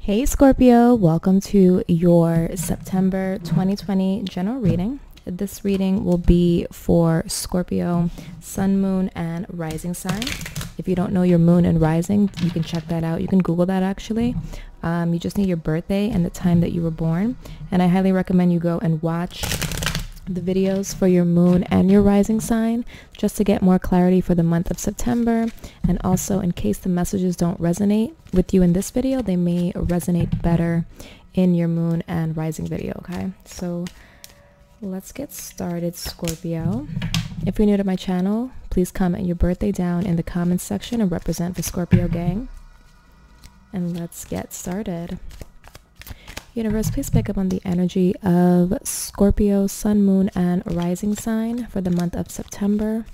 Hey Scorpio, welcome to your September 2020 general reading. This reading will be for Scorpio, Sun, Moon, and Rising sign. If you don't know your moon and rising, you can check that out. You can Google that actually. You just need your birthday and the time that you were born. And I highly recommend you go and watch the videos for your moon and your rising sign just to get more clarity for the month of September, and also in case the messages don't resonate with you in this video, they may resonate better in your moon and rising video. Okay, so let's get started, Scorpio. If you're new to my channel, please comment your birthday down in the comments section and represent the Scorpio gang, and let's get started. Universe, please pick up on the energy of Scorpio, Sun, Moon, and Rising sign for the month of September.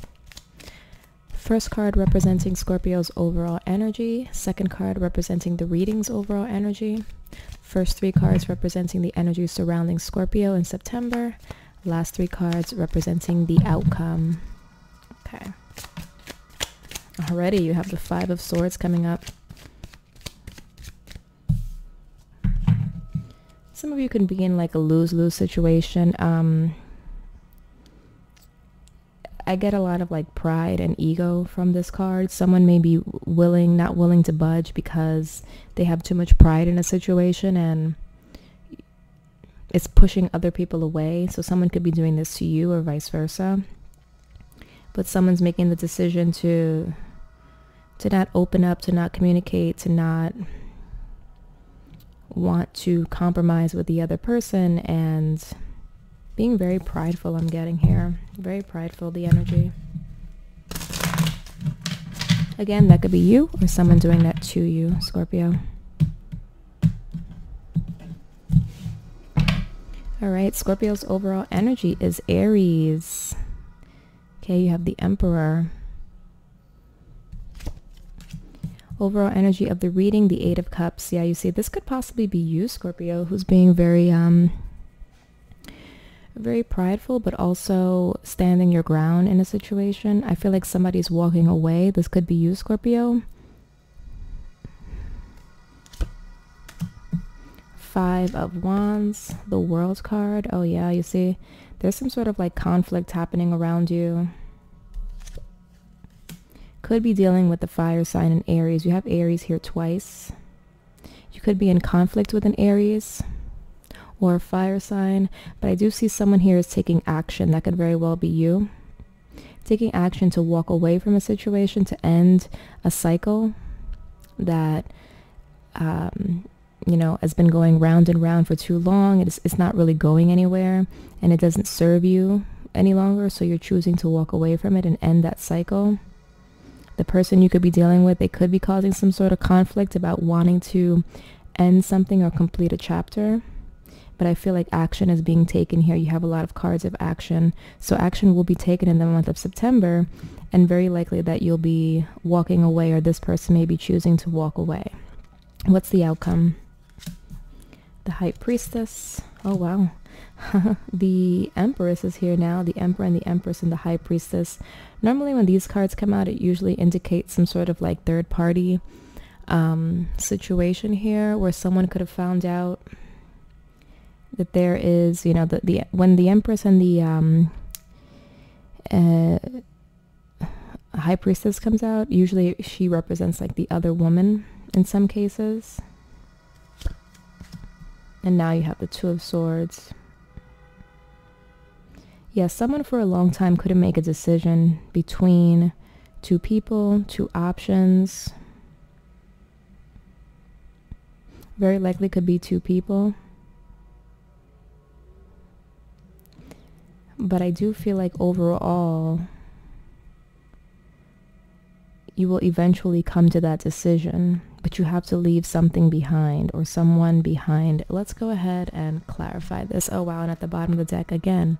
First card representing Scorpio's overall energy. Second card representing the reading's overall energy. First three cards representing the energy surrounding Scorpio in September. Last three cards representing the outcome. Okay. Already you have the Five of Swords coming up. Some of you can be in like a lose-lose situation. I get a lot of like pride and ego from this card. Someone may be not willing to budge because they have too much pride in a situation and it's pushing other people away. So someone could be doing this to you or vice versa. But someone's making the decision to not open up, to not communicate, to not want to compromise with the other person, and being very prideful. I'm getting here very prideful, the energy. Again, that could be you or someone doing that to you, Scorpio. All right, Scorpio's overall energy is Aries. Okay, you have the Emperor. Overall energy of the reading, the Eight of Cups. Yeah, you see, this could possibly be you, Scorpio, who's being very prideful, but also standing your ground in a situation. I feel like somebody's walking away. This could be you, Scorpio. Five of Wands, the World card. Oh yeah, you see, there's some sort of like conflict happening around you. Could be dealing with the fire sign in Aries. You have Aries here twice. You could be in conflict with an Aries or a fire sign, but I do see someone here is taking action. That could very well be you. Taking action to walk away from a situation, to end a cycle that, you know, has been going round and round for too long. It's not really going anywhere and it doesn't serve you any longer. So you're choosing to walk away from it and end that cycle. The person you could be dealing with, they could be causing some sort of conflict about wanting to end something or complete a chapter. But I feel like action is being taken here. You have a lot of cards of action. So action will be taken in the month of September, and very likely that you'll be walking away, or this person may be choosing to walk away. What's the outcome? The High Priestess. Oh, wow. The Empress is here now. The Emperor and the Empress and the High Priestess. Normally when these cards come out, it usually indicates some sort of like third party situation here, where someone could have found out that there is, you know, when the Empress and the High Priestess comes out, usually she represents like the other woman in some cases. And now you have the Two of Swords. Yeah, someone for a long time couldn't make a decision between two people, two options. Very likely could be two people. But I do feel like overall, you will eventually come to that decision, but you have to leave something behind or someone behind. Let's go ahead and clarify this. Oh, wow. And at the bottom of the deck again,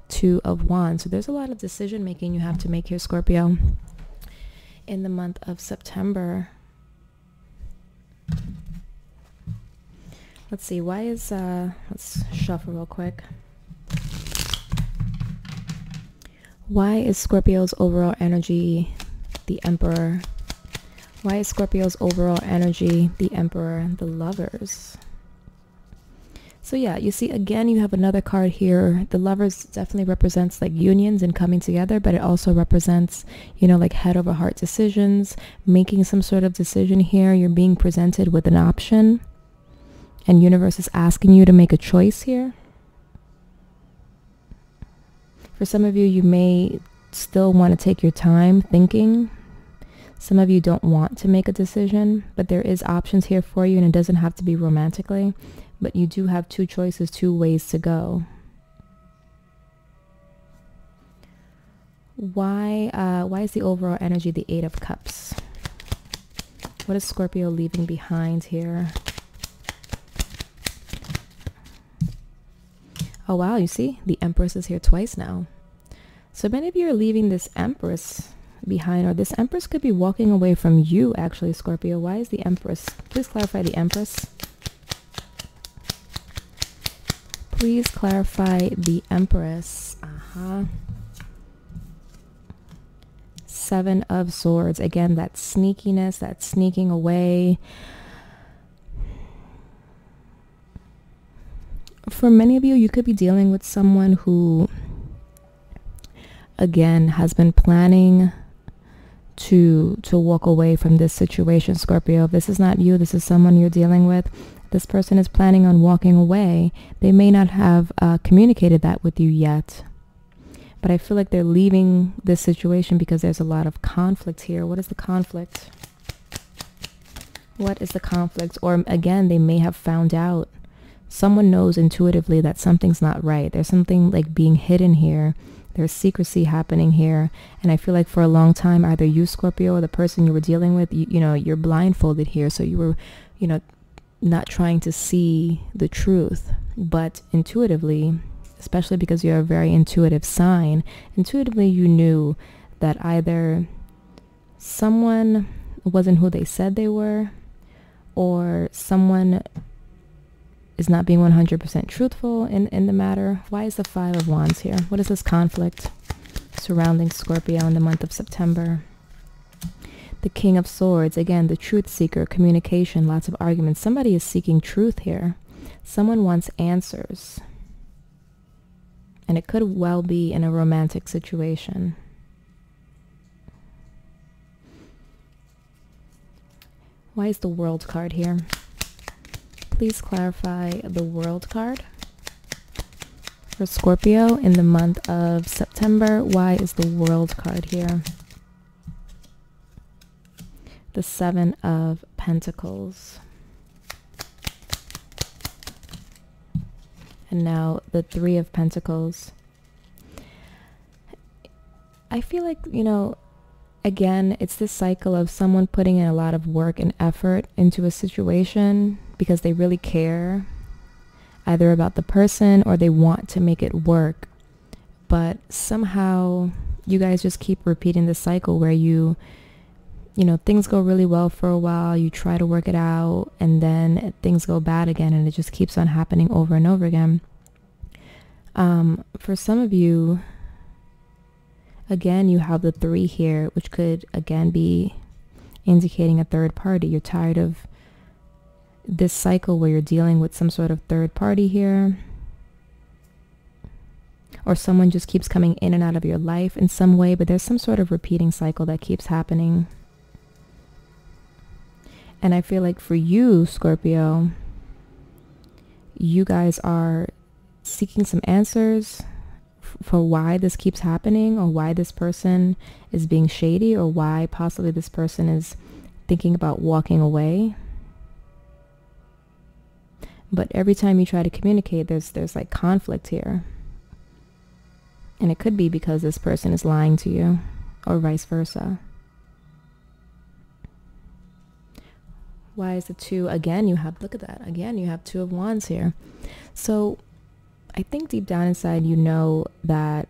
Two of Wands. So there's a lot of decision making you have to make here, Scorpio, in the month of September. Let's see. Why is, let's shuffle real quick. Why is Scorpio's overall energy the Emperor? Why is Scorpio's overall energy the Emperor, the Lovers? So yeah, you see, again, you have another card here. The Lovers definitely represents like unions and coming together, but it also represents, you know, like head over heart decisions, making some sort of decision here. You're being presented with an option and universe is asking you to make a choice here. For some of you, you may still want to take your time thinking. Some of you don't want to make a decision, but there is options here for you, and it doesn't have to be romantically, but you do have two choices, two ways to go. Why is the overall energy the Eight of Cups? What is Scorpio leaving behind here? Oh wow, you see, the Empress is here twice now. So many of you are leaving this Empress behind, or this Empress could be walking away from you actually, Scorpio. Why is the Empress? Please clarify the Empress. Please clarify the Empress. Seven of Swords. Again, that sneakiness, that sneaking away. For many of you, you could be dealing with someone who, again, has been planning to walk away from this situation, Scorpio. If this is not you, this is someone you're dealing with. This person is planning on walking away. They may not have communicated that with you yet, but I feel like they're leaving this situation because there's a lot of conflict here. What is the conflict? What is the conflict? Or again, they may have found out. Someone knows intuitively that something's not right. There's something like being hidden here. There's secrecy happening here. And I feel like for a long time, either you, Scorpio, or the person you were dealing with, you know, you're blindfolded here. So you were, you know, not trying to see the truth, but intuitively, especially because you're a very intuitive sign, intuitively you knew that either someone wasn't who they said they were, or someone is not being 100% truthful in the matter. Why is the Five of Wands here? What is this conflict surrounding Scorpio in the month of September? The King of Swords, again, the truth seeker, communication, lots of arguments. Somebody is seeking truth here. Someone wants answers. And it could well be in a romantic situation. Why is the World card here? Please clarify the World card for Scorpio in the month of September. Why is the World card here? The Seven of Pentacles. And now the Three of Pentacles. I feel like, you know, again, it's this cycle of someone putting in a lot of work and effort into a situation because they really care either about the person or they want to make it work. But somehow you guys just keep repeating the cycle where you know, things go really well for a while, you try to work it out, and then things go bad again, and it just keeps on happening over and over again. For some of you, again, you have the Three here, which could, again, be indicating a third party. You're tired of this cycle where you're dealing with some sort of third party here. Or someone just keeps coming in and out of your life in some way, but there's some sort of repeating cycle that keeps happening. And I feel like for you, Scorpio, you guys are seeking some answers for why this keeps happening, or why this person is being shady, or why possibly this person is thinking about walking away. But every time you try to communicate, there's like conflict here. And it could be because this person is lying to you, or vice versa. Why is the Two? Again, you have, look at that. Again, you have Two of Wands here. So I think deep down inside, you know that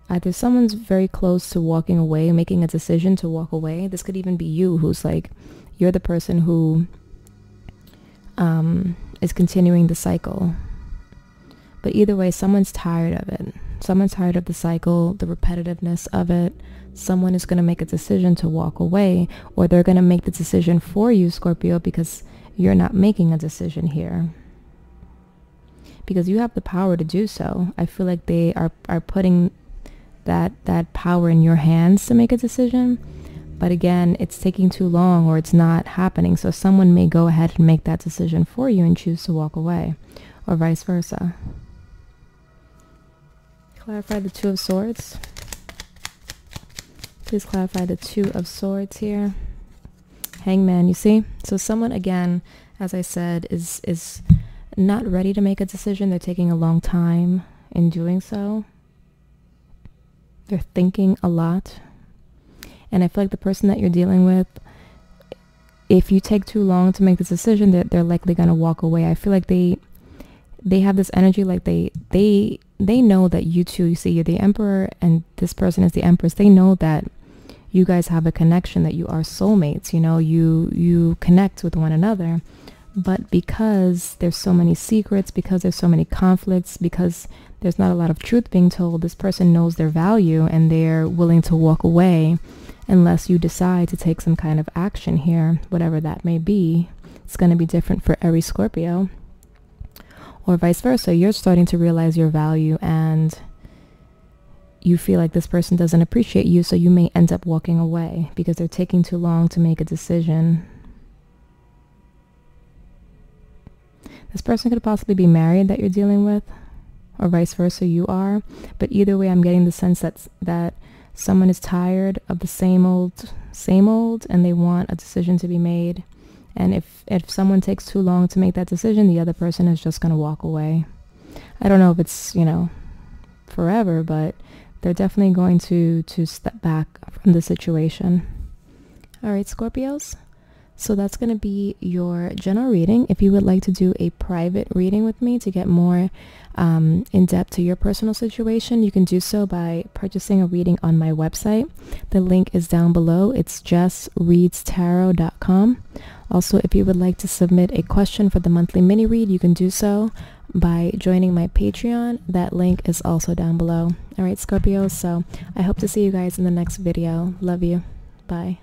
either someone's very close to walking away, making a decision to walk away. This could even be you, who's like, you're the person who is continuing the cycle. But either way, someone's tired of it. Someone's tired of the cycle, the repetitiveness of it. Someone is going to make a decision to walk away, or they're going to make the decision for you, Scorpio, because you're not making a decision here. Because you have the power to do so. I feel like they are putting that power in your hands to make a decision. But again, it's taking too long, or it's not happening. So someone may go ahead and make that decision for you and choose to walk away, or vice versa. Clarify the Two of Swords. Please clarify the Two of Swords here. Hangman, you see? So someone, again, as I said, is not ready to make a decision. They're taking a long time in doing so. They're thinking a lot. And I feel like the person that you're dealing with, if you take too long to make this decision, they're likely going to walk away. I feel like they have this energy, like they know that you two, you see, you're the Emperor and this person is the Empress. They know that you guys have a connection, that you are soulmates, you know, you connect with one another. But because there's so many secrets, because there's so many conflicts, because there's not a lot of truth being told, this person knows their value and they're willing to walk away unless you decide to take some kind of action here, whatever that may be. It's going to be different for every Scorpio. Or vice versa, you're starting to realize your value and you feel like this person doesn't appreciate you, so you may end up walking away because they're taking too long to make a decision. This person could possibly be married that you're dealing with, or vice versa, you are. But either way, I'm getting the sense that someone is tired of the same old, and they want a decision to be made. And if someone takes too long to make that decision, the other person is just going to walk away. I don't know if it's, you know, forever, but they're definitely going to step back from the situation. All right, Scorpios. So that's going to be your general reading. If you would like to do a private reading with me to get more in depth to your personal situation, you can do so by purchasing a reading on my website. The link is down below. It's jessreadstarot.com. Also, if you would like to submit a question for the monthly mini read, you can do so by joining my Patreon. That link is also down below. All right, Scorpios. So I hope to see you guys in the next video. Love you. Bye.